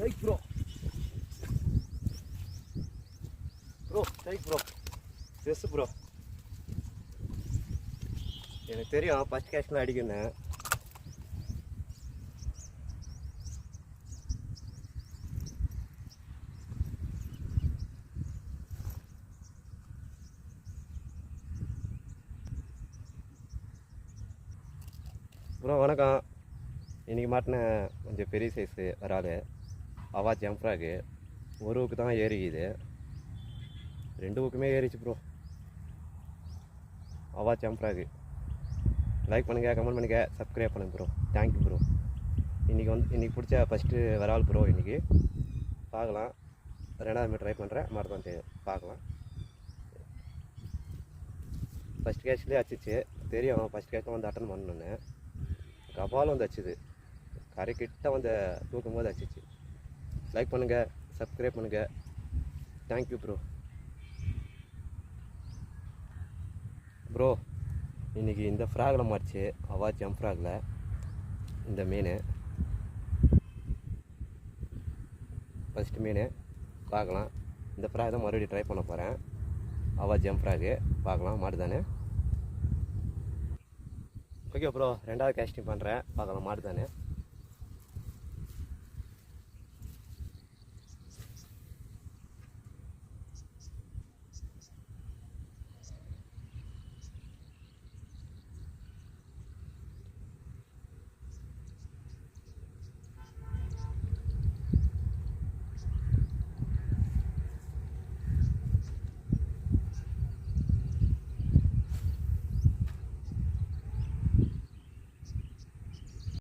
Strike bro. Bro strike bro. Yes bro. எனக்கு தெரியும் first கேஷ்லாம் அடிக்கணும். ப்ரோ வணக்கம். இன்றைக்கி மாட்டின கொஞ்சம் பெரிய சைஸு வராது. அவா ஜம்ப்ராகு ஒரு ஊக்கு தான் ஏறிக்குது. 2 ஊக்குமே ஏறிச்சு ப்ரோ. அவா ஜம்ப்ராகு. லைக் பண்ணுங்கள், கமெண்ட் பண்ணுங்கள், சப்ஸ்கிரைப் பண்ணுங்கள் ப்ரோ. Thank you bro. இன்றைக்கி பிடிச்ச ஃபஸ்ட்டு வரால் ப்ரோ. இன்றைக்கி பார்க்கலாம். 2வது ட்ரை பண்ணுறேன். மாதிரி தான் தெரியும், பார்க்கலாம். ஃபஸ்ட் கேஷ்லேயே அடிச்சிச்சு. தெரியும் ஃபஸ்ட் கேஷில் வந்து அட்டன் பண்ணணுன்னு. கபாலும் வந்து அடிச்சுது. கரைக்கிட்ட வந்து தூக்கும் போது அடிச்சிச்சு. லைக் பண்ணுங்கள், சப்ஸ்கிரைப் பண்ணுங்கள். Thank you bro. ப்ரோ இன்றைக்கி இந்த ஃப்ராகில் மாறிச்சு. அவா ஜம்ப் ஃப்ராகில் இந்த மீன் ஃபஸ்ட்டு மீன் பார்க்கலாம். இந்த ஃப்ராக் தான் மறுபடியும் ட்ரை பண்ண போகிறேன். அவா ஜம்ப் ஃப்ராகு பார்க்கலாம் மாட்டுதானே. ஓகே ப்ரோ, 2வது கேஸ்டிங் பண்ணுறேன். பார்க்கலாம் மாட்டுதானே.